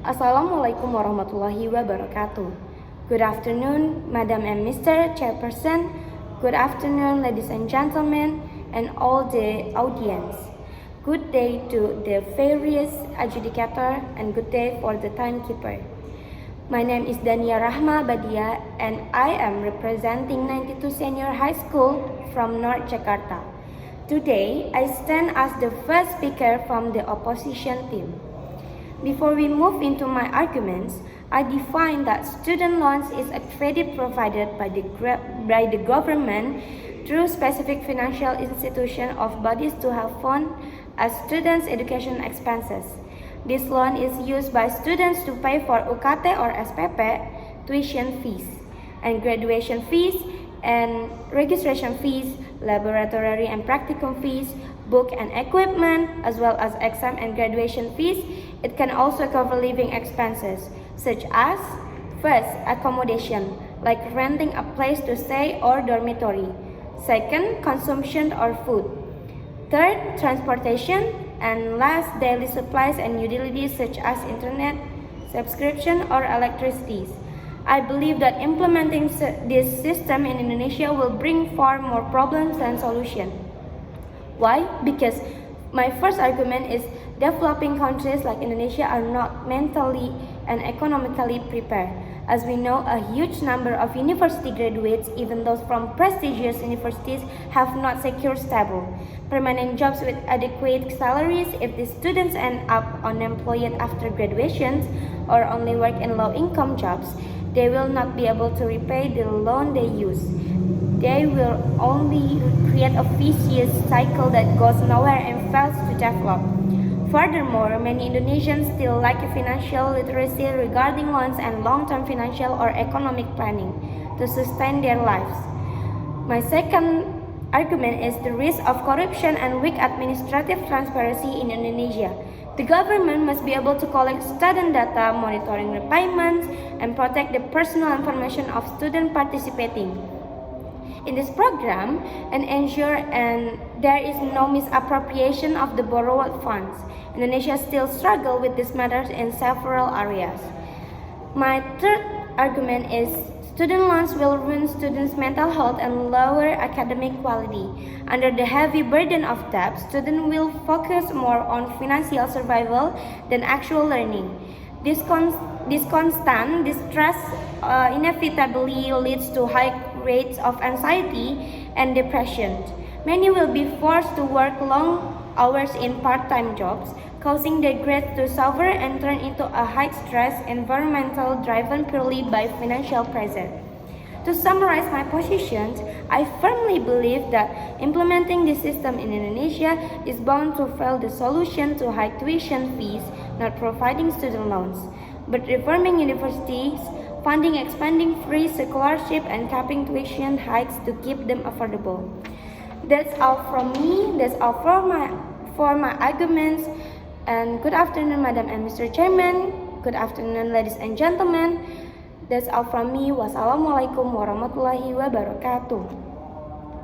Assalamualaikum warahmatullahi wabarakatuh. Good afternoon, Madam and Mr. Chairperson. Good afternoon, ladies and gentlemen, and all the audience. Good day to the various adjudicator and good day for the timekeeper. My name is Dania Rahma Badia and I am representing 92 Senior High School from North Jakarta. Today, I stand as the first speaker from the opposition team. Before we move into my arguments, I define that student loans is a credit provided by the government through specific financial institution of bodies to have fund as students' education expenses. This loan is used by students to pay for UKT or SPP, tuition fees, and graduation fees, and registration fees, laboratory and practicum fees, book and equipment, as well as exam and graduation fees. It can also cover living expenses, such as, first, accommodation, like renting a place to stay or dormitory. Second, consumption or food. Third, transportation. And last, daily supplies and utilities such as internet, subscription, or electricity. I believe that implementing this system in Indonesia will bring far more problems than solutions. Why? Because my first argument is developing countries like Indonesia are not mentally and economically prepared. As we know, a huge number of university graduates, even those from prestigious universities, have not secured stable, permanent jobs with adequate salaries. If the students end up unemployed after graduation or only work in low-income jobs, they will not be able to repay the loan they use. They will only create a vicious cycle that goes nowhere and fails to develop. Furthermore, many Indonesians still lack financial literacy regarding loans and long-term financial or economic planning to sustain their lives. My second argument is the risk of corruption and weak administrative transparency in Indonesia. The government must be able to collect student data, monitoring repayments, and protect the personal information of students participating in this program and ensure there is no misappropriation of the borrowed funds. Indonesia still struggles with these matters in several areas. My third argument is student loans will ruin students' mental health and lower academic quality. Under the heavy burden of debt, students will focus more on financial survival than actual learning. This constant distress inevitably leads to high rates of anxiety and depression. Many will be forced to work long hours in part-time jobs, causing their grades to suffer and turn into a high-stress environmental driven purely by financial pressure. To summarize my positions, I firmly believe that implementing this system in Indonesia is bound to fail. The solution to high tuition fees, not providing student loans, but reforming universities, funding, expanding free scholarship, and capping tuition hikes to keep them affordable. That's all from me. That's all for my arguments. And good afternoon, Madam and Mr. Chairman. Good afternoon, ladies and gentlemen. That's all from me. Wassalamualaikum warahmatullahi wabarakatuh.